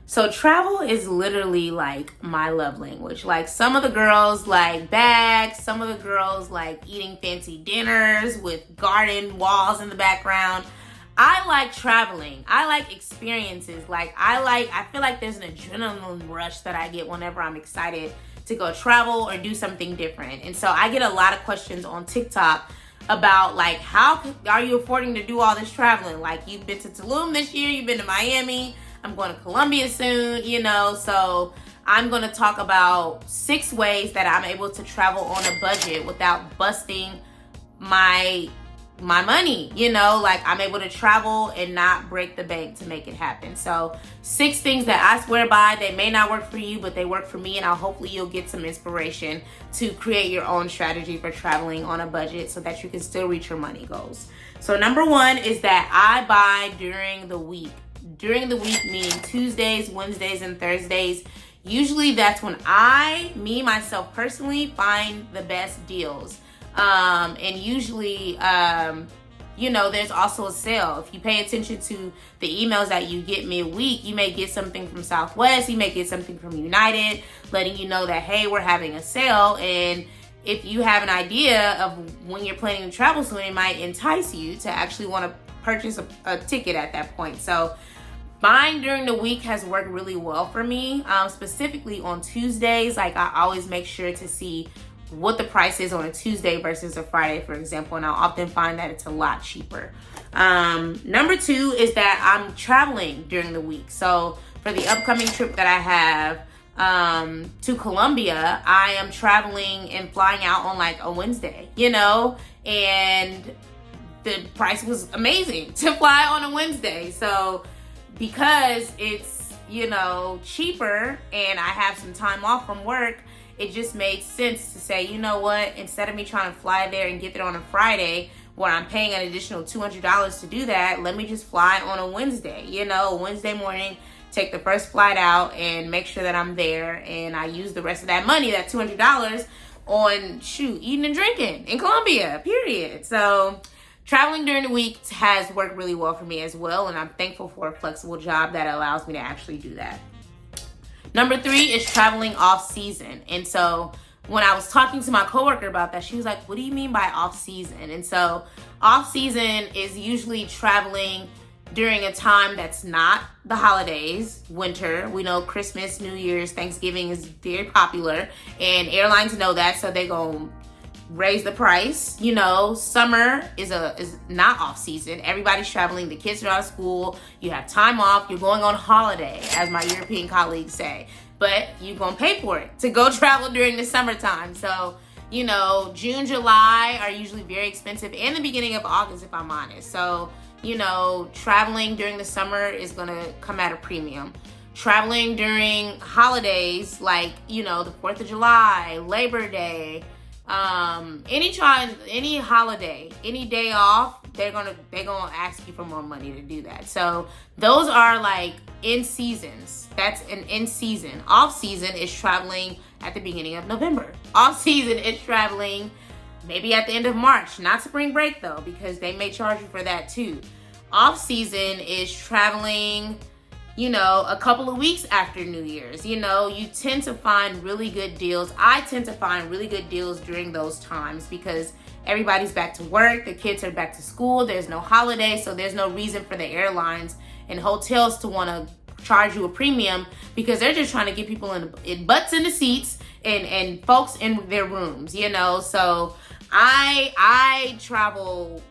So travel is literally like my love language. Like some of the girls like bags, some of the girls like eating fancy dinners with garden walls in the background. I like traveling. I like experiences. I feel like there's an adrenaline rush that I get whenever I'm excited to go travel or do something different. And so I get a lot of questions on TikTok about like, how are you affording to do all this traveling? Like, you've been to Tulum this year, you've been to Miami, I'm going to Colombia soon, so I'm going to talk about 6 ways that I'm able to travel on a budget without busting my money, like I'm able to travel and not break the bank to make it happen. So 6 things that I swear by. They may not work for you, but they work for me, and hopefully you'll get some inspiration to create your own strategy for traveling on a budget so that you can still reach your money goals. So number 1 is that I buy during the week. During the week, meaning Tuesdays, Wednesdays, and Thursdays. Usually that's when myself personally, find the best deals. And usually, there's also a sale. If you pay attention to the emails that you get midweek, you may get something from Southwest, you may get something from United, letting you know that, hey, we're having a sale. And if you have an idea of when you're planning to travel soon, it might entice you to actually want to purchase a ticket at that point. So buying during the week has worked really well for me, specifically on Tuesdays. Like, I always make sure to see what the price is on a Tuesday versus a Friday, for example, and I'll often find that it's a lot cheaper. Number 2 is that I'm traveling during the week. So for the upcoming trip that I have to Colombia, I am traveling and flying out on like a Wednesday, and the price was amazing to fly on a Wednesday. So because it's, cheaper and I have some time off from work, it just made sense to say, you know what, instead of me trying to fly there and get there on a Friday where I'm paying an additional $200 to do that, let me just fly on a Wednesday, Wednesday morning, take the first flight out and make sure that I'm there. And I use the rest of that money, that $200, on eating and drinking in Colombia, period. So traveling during the week has worked really well for me as well, and I'm thankful for a flexible job that allows me to actually do that. Number 3 is traveling off season. And so when I was talking to my coworker about that, she was like, what do you mean by off season? And so off season is usually traveling during a time that's not the holidays, winter. We know Christmas, New Year's, Thanksgiving is very popular, and airlines know that, so they go raise the price. Summer is not off season. Everybody's traveling. The kids are out of school. You have time off. You're going on holiday, as my European colleagues say. But you're going to pay for it to go travel during the summertime. So, June, July are usually very expensive, and the beginning of August, if I'm honest. So, traveling during the summer is going to come at a premium. Traveling during holidays like, the 4th of July, Labor Day, any holiday, any day off, they're gonna ask you for more money to do that. So those are like in seasons. That's an in season. Off season is traveling at the beginning of November. Off season is traveling maybe at the end of March. Not spring break though, because they may charge you for that too. Off season is traveling, a couple of weeks after New Year's. You tend to find really good deals. I tend to find really good deals during those times because everybody's back to work, the kids are back to school, there's no holiday, so there's no reason for the airlines and hotels to want to charge you a premium because they're just trying to get people in butts in the seats and folks in their rooms, So I travel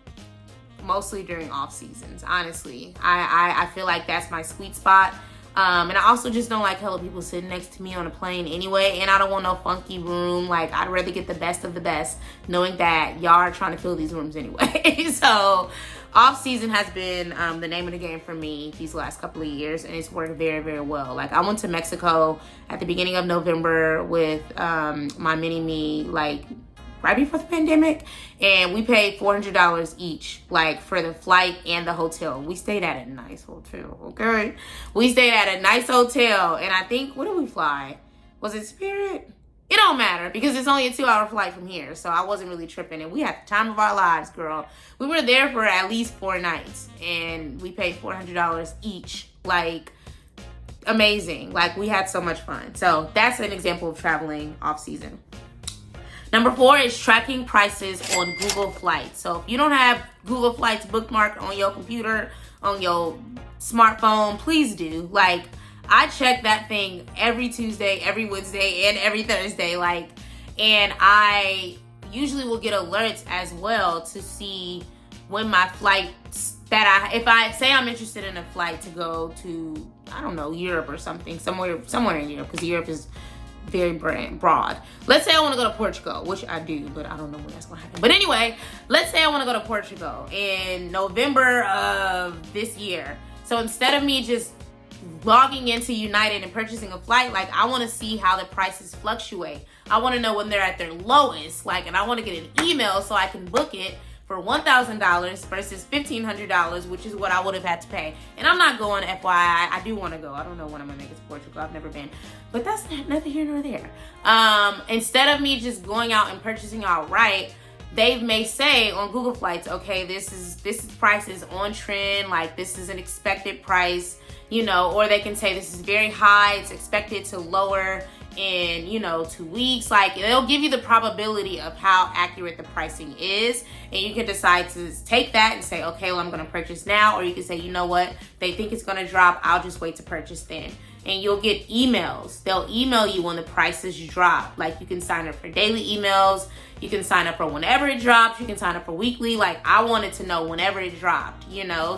mostly during off seasons, honestly. I feel like that's my sweet spot. And I also just don't like hella people sitting next to me on a plane anyway, and I don't want no funky room. Like, I'd rather get the best of the best, knowing that y'all are trying to fill these rooms anyway. So off season has been the name of the game for me these last couple of years, and it's worked very, very well. Like, I went to Mexico at the beginning of November with my mini-me, like right before the pandemic, and we paid $400 each, like for the flight and the hotel. We stayed at a nice hotel, okay? We stayed at a nice hotel, and I think, what did we fly? Was it Spirit? It don't matter because it's only a 2-hour flight from here, so I wasn't really tripping, and we had the time of our lives, girl. We were there for at least 4 nights, and we paid $400 each. Like, amazing. Like, we had so much fun. So that's an example of traveling off season. Number 4 is tracking prices on Google Flights. So if you don't have Google Flights bookmarked on your computer, on your smartphone, please do. Like, I check that thing every Tuesday, every Wednesday, and every Thursday. Like, and I usually will get alerts as well to see when my flights if I say I'm interested in a flight to go to, I don't know, Europe or something, somewhere in Europe, because Europe is very broad. Let's say I want to go to Portugal, which I do, but I don't know when that's going to happen. But anyway, let's say I want to go to Portugal in November of this year. So instead of me just logging into United and purchasing a flight, like, I want to see how the prices fluctuate. I want to know when they're at their lowest, like, and I want to get an email so I can book it for $1,000 versus $1,500, which is what I would have had to pay. And I'm not going, FYI. I do want to go. I don't know when I'm going to make it to Portugal. I've never been. But that's neither here nor there. Instead of me just going out and purchasing outright, they may say on Google Flights, okay, this price is on trend. Like, this is an expected price, you know, or they can say this is very high. It's expected to lower in, 2 weeks. Like, they'll give you the probability of how accurate the pricing is, and you can decide to take that and say, okay, well, I'm going to purchase now, or you can say, you know what, they think it's going to drop, I'll just wait to purchase then. And you'll get emails. They'll email you when the prices drop. Like, you can sign up for daily emails, you can sign up for whenever it drops, you can sign up for weekly. Like, I wanted to know whenever it dropped,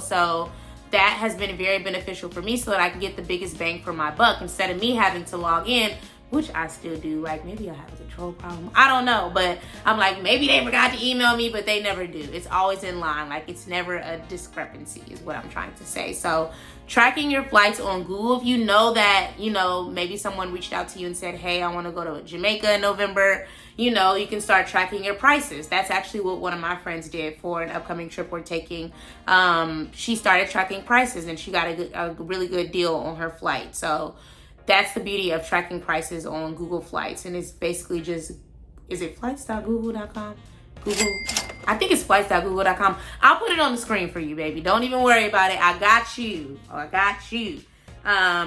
so that has been very beneficial for me, so that I can get the biggest bang for my buck instead of me having to log in, which I still do. Like, maybe I have a control problem. I don't know, but I'm like, maybe they forgot to email me, but they never do. It's always in line. Like, it's never a discrepancy is what I'm trying to say. So tracking your flights on Google, if you know that, maybe someone reached out to you and said, hey, I want to go to Jamaica in November, you can start tracking your prices. That's actually what one of my friends did for an upcoming trip we're taking. She started tracking prices, and she got a really good deal on her flight. So that's the beauty of tracking prices on Google Flights. And it's basically just, is it flights.google.com? I think it's flights.google.com. I'll put it on the screen for you, baby. Don't even worry about it. I got you.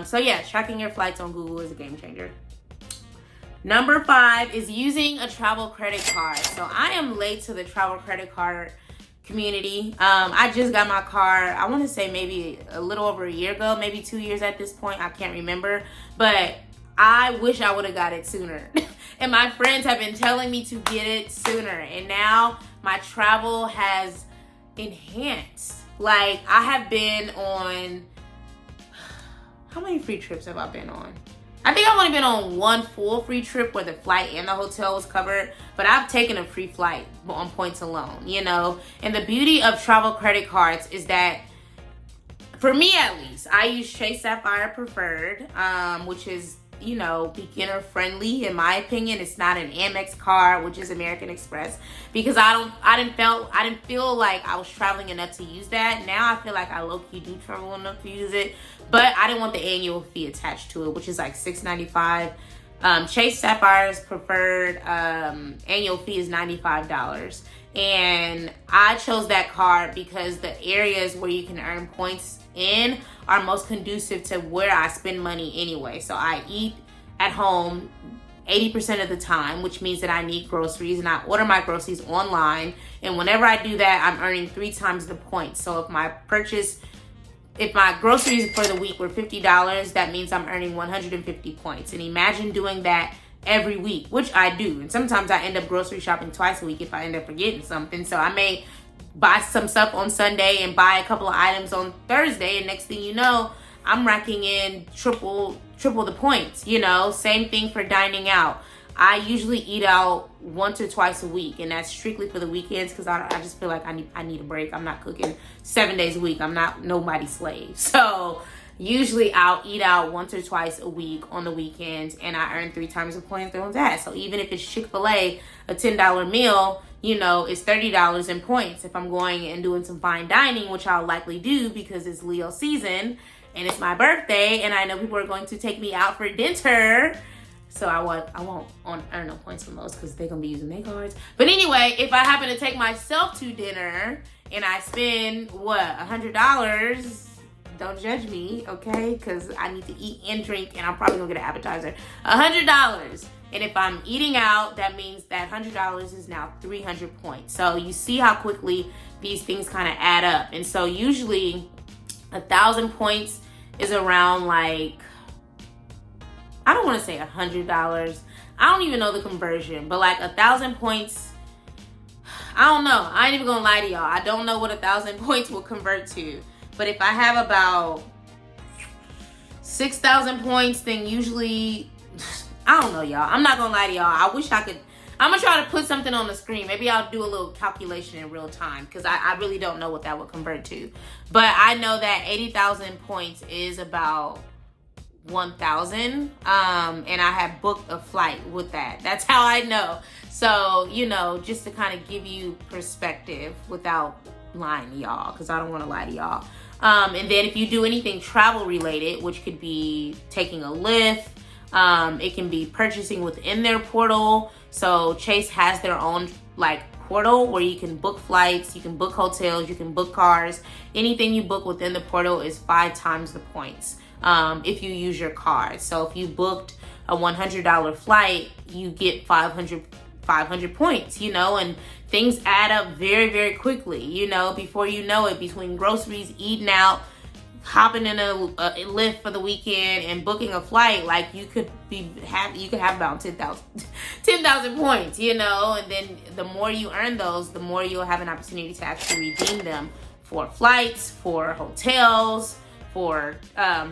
So yeah, tracking your flights on Google is a game changer. Number 5 is using a travel credit card. So I am late to the travel credit card community. I just got my card, I want to say maybe a little over a year ago, maybe 2 years at this point. I can't remember, but I wish I would have got it sooner. And my friends have been telling me to get it sooner. And now my travel has enhanced. Like, I have been on, how many free trips have I been on? I think I've only been on one full free trip where the flight and the hotel was covered, but I've taken a free flight on points alone, And the beauty of travel credit cards is that, for me at least, I use Chase Sapphire Preferred, which is, beginner friendly in my opinion. It's not an Amex card, which is American Express, because I didn't feel like I was traveling enough to use that. Now I feel like I low-key do travel enough to use it, but I didn't want the annual fee attached to it, which is like $6.95. Chase Sapphire's Preferred annual fee is $95. And I chose that card because the areas where you can earn points in are most conducive to where I spend money anyway. So I eat at home 80% of the time, which means that I need groceries, and I order my groceries online. And whenever I do that, I'm earning 3 times the points. So if my groceries for the week were $50, that means I'm earning 150 points. And imagine doing that every week, which I do. And sometimes I end up grocery shopping twice a week if I end up forgetting something. So I may buy some stuff on Sunday and buy a couple of items on Thursday, and next thing you know, I'm racking in triple the points. Same thing for dining out. I usually eat out once or twice a week, and that's strictly for the weekends, because I just feel like I need a break. I'm not cooking 7 days a week. I'm not nobody's slave. So usually I'll eat out once or twice a week on the weekends, and I earn 3 times the points on that. So even if it's Chick-fil-A, a $10 meal, it's $30 in points. If I'm going and doing some fine dining, which I'll likely do because it's Leo season and it's my birthday, and I know people are going to take me out for dinner, so I won't earn no points from those because they're gonna be using their cards. But anyway, if I happen to take myself to dinner and I spend $100, don't judge me, okay? Because I need to eat and drink, and I'm probably gonna get an appetizer. $100. And if I'm eating out, that means that $100 is now 300 points. So you see how quickly these things kind of add up. And so usually 1,000 points is around like, I don't want to say $100. I don't even know the conversion, but like 1,000 points, I don't know. I ain't even gonna lie to y'all. I don't know what 1,000 points will convert to. But if I have about 6,000 points, then usually, I don't know, y'all. I'm not gonna lie to y'all. I wish I could. I'm gonna try to put something on the screen. Maybe I'll do a little calculation in real time, because I really don't know what that would convert to. But I know that 80,000 points is about 1,000, and I have booked a flight with that. That's how I know. So, you know, just to kind of give you perspective without lying to y'all, because I don't want to lie to y'all. And then if you do anything travel related, which could be taking a Lyft, it can be purchasing within their portal. So Chase has their own like portal where you can book flights, you can book hotels, you can book cars. Anything you book within the portal is 5 times the points. If you use your card. So if you booked a $100 flight, you get 500 points, you know, and things add up very, very quickly, you know, before you know it, between groceries, eating out, hopping in a Lyft for the weekend and booking a flight, like you could have about 10,000 points, you know, and then the more you earn those, the more you'll have an opportunity to actually redeem them for flights, for hotels, for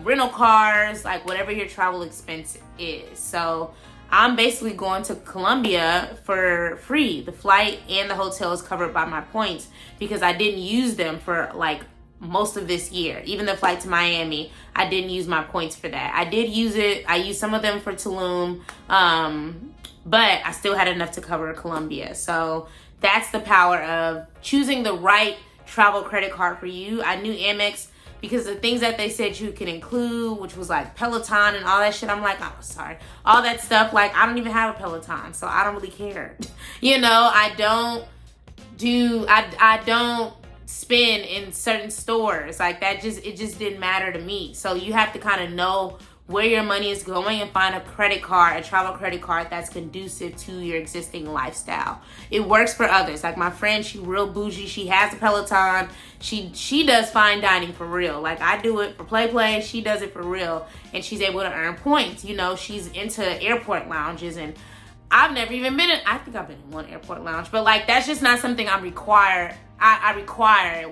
rental cars, like whatever your travel expense is. So I'm basically going to Colombia for free. The flight and the hotel is covered by my points because I didn't use them for like most of this year. Even the flight to Miami, I didn't use my points for that. I did use it. I used some of them for Tulum, but I still had enough to cover Colombia. So that's the power of choosing the right travel credit card for you. I knew Amex because the things that they said you can include, which was like Peloton and all that shit, I'm like, oh, sorry. All that stuff, like, I don't even have a Peloton, so I don't really care. You know, I don't spend in certain stores. Like, it just didn't matter to me. So you have to kind of know where your money is going and find a credit card, a travel credit card that's conducive to your existing lifestyle. It works for others. Like my friend, she real bougie. She has a Peloton. She does fine dining for real. Like I do it for play. She does it for real. And she's able to earn points. You know, she's into airport lounges, and I've never even been in, I think I've been in one airport lounge, but like that's just not something I require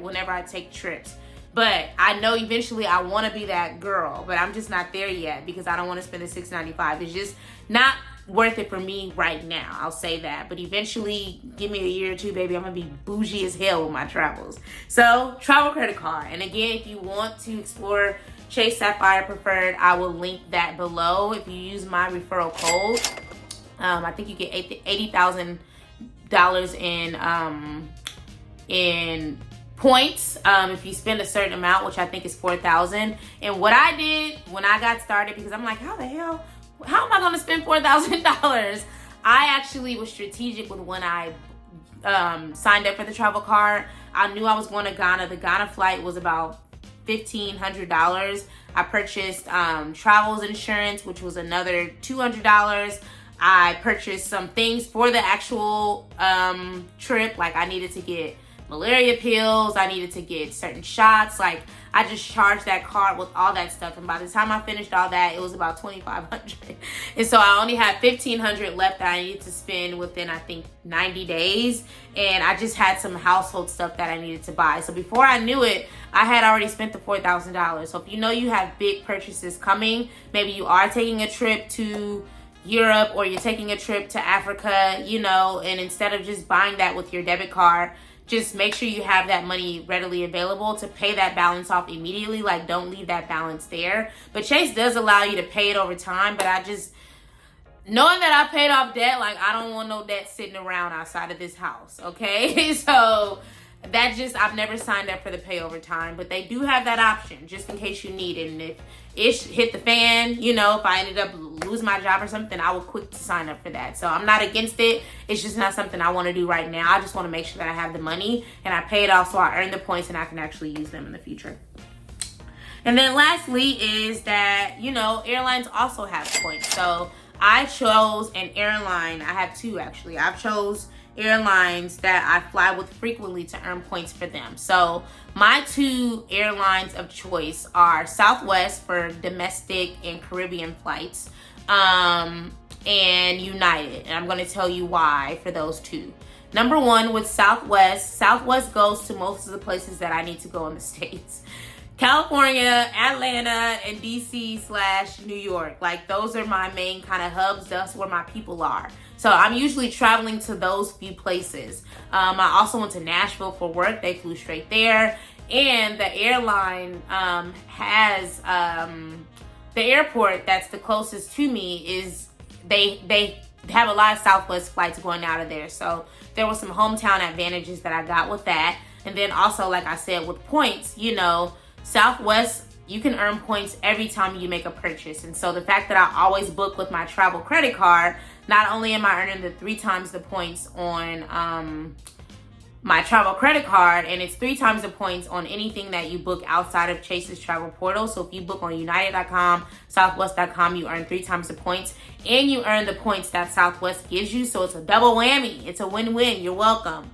whenever I take trips. But I know eventually I want to be that girl, but I'm just not there yet because I don't want to spend the $6.95. It's just not worth it for me right now. I'll say that. But eventually, give me a year or two, baby, I'm going to be bougie as hell with my travels. So, travel credit card. And again, if you want to explore Chase Sapphire Preferred, I will link that below. If you use my referral code, I think you get $80,000 in points if you spend a certain amount, which I think is 4,000. And what I did when I got started, because I'm like, how am I going to spend $4,000? I actually was strategic with when I signed up for the travel card. I knew I was going to Ghana. The Ghana flight was about $1,500. I purchased travels insurance, which was another $200. I purchased some things for the actual trip. Like I needed to get malaria pills, I needed to get certain shots. Like I just charged that card with all that stuff, and by the time I finished all that, it was about $2,500. And so I only had $1,500 left that I needed to spend within, I think, 90 days. And I just had some household stuff that I needed to buy. So before I knew it, I had already spent the $4,000. So if you know you have big purchases coming, maybe you are taking a trip to Europe or you're taking a trip to Africa, you know, and instead of just buying that with your debit card, just make sure you have that money readily available to pay that balance off immediately. Like, don't leave that balance there. But Chase does allow you to pay it over time. But I just, knowing that I paid off debt, like, I don't want no debt sitting around outside of this house, okay? So that just, I've never signed up for the pay over time. But they do have that option just in case you need it. And if it hit the fan, you know, if I ended up losing my job or something, I would quick to sign up for that. So I'm not against it. It's just not something I want to do right now. I just want to make sure that I have the money and I pay it off so I earn the points and I can actually use them in the future. And then lastly is that, airlines also have points. So I chose an airline. I have two actually. I've chose airlines that I fly with frequently to earn points for them. So my two airlines of choice are Southwest for domestic and Caribbean flights, and United. And I'm going to tell you why for those two. Number one, with Southwest goes to most of the places that I need to go in the States. California, Atlanta, and DC/New York. Like, those are my main kind of hubs. That's where my people are. So I'm usually traveling to those few places. I also went to Nashville for work. They flew straight there. And the airline has the airport that's the closest to me is they have a lot of Southwest flights going out of there. So there were some hometown advantages that I got with that. And then also, like I said, with points, Southwest, you can earn points every time you make a purchase. And so the fact that I always book with my travel credit card, not only am I earning the 3 times the points on my travel credit card, and it's 3 times the points on anything that you book outside of Chase's travel portal. So if you book on United.com, Southwest.com, you earn 3 times the points, and you earn the points that Southwest gives you. So it's a double whammy. It's a win-win. You're welcome.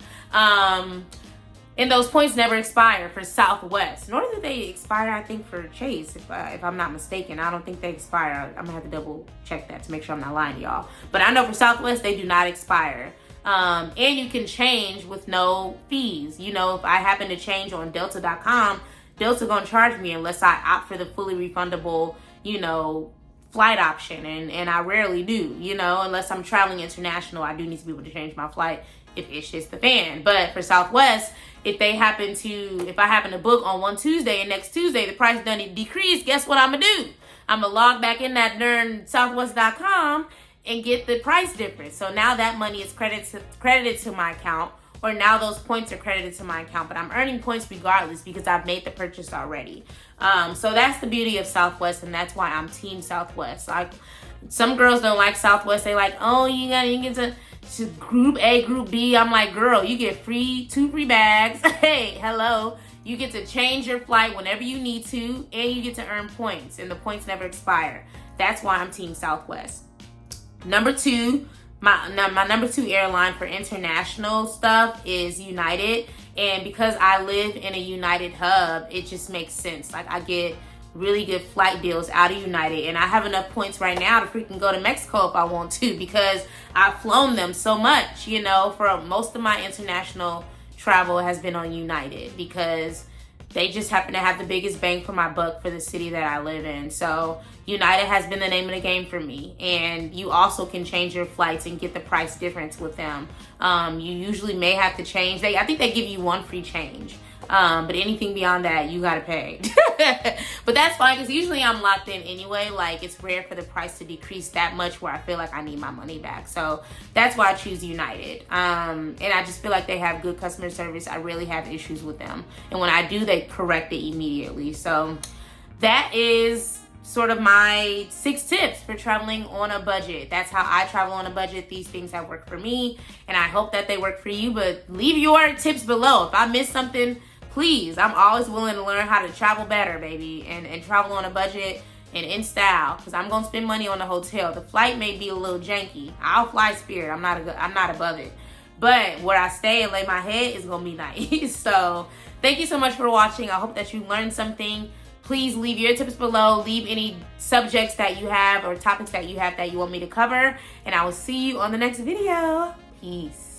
And those points never expire for Southwest. Nor do they expire, I think, for Chase, if I'm not mistaken. I don't think they expire. I'm going to have to double check that to make sure I'm not lying to y'all. But I know for Southwest, they do not expire. And you can change with no fees. If I happen to change on Delta.com, Delta going to charge me unless I opt for the fully refundable, flight option. And I rarely do, unless I'm traveling international. I do need to be able to change my flight if it shits the fan. But for Southwest, if I happen to book on one Tuesday and next Tuesday the price doesn't decrease, guess what I'm gonna do? I'm gonna log back in that darn Southwest.com and get the price difference. So now that money is credited to my account, or now those points are credited to my account, but I'm earning points regardless because I've made the purchase already. So that's the beauty of Southwest, and that's why I'm Team Southwest. Like, some girls don't like Southwest. They like, oh, you get to Group A, Group B. I'm like, girl, you get 2 free bags. Hey, hello. You get to change your flight whenever you need to, and you get to earn points, and the points never expire. That's why I'm Team Southwest. Number 2, my number 2 airline for international stuff is United. And because I live in a United hub, it just makes sense. Like, I get really good flight deals out of United, and I have enough points right now to freaking go to Mexico if I want to, because I've flown them so much. For most of my international travel has been on United because they just happen to have the biggest bang for my buck for the city that I live in. So United has been the name of the game for me. And you also can change your flights and get the price difference with them. You usually may have to change. I think they give you 1 free change. But anything beyond that, you gotta pay. But that's fine, because usually I'm locked in anyway. Like, it's rare for the price to decrease that much where I feel like I need my money back. So that's why I choose United. And I just feel like they have good customer service. I really have issues with them. And when I do, they correct it immediately. So that is sort of my 6 tips for traveling on a budget. That's how I travel on a budget. These things have worked for me, and I hope that they work for you. But leave your tips below. If I missed something, please. I'm always willing to learn how to travel better, baby, and travel on a budget and in style, because I'm gonna spend money on the hotel. The flight may be a little janky. I'll fly Spirit. I'm not above it. But where I stay and lay my head is gonna be nice. So thank you so much for watching. I hope that you learned something. Please leave your tips below. Leave any subjects that you have or topics that you have that you want me to cover. And I will see you on the next video. Peace.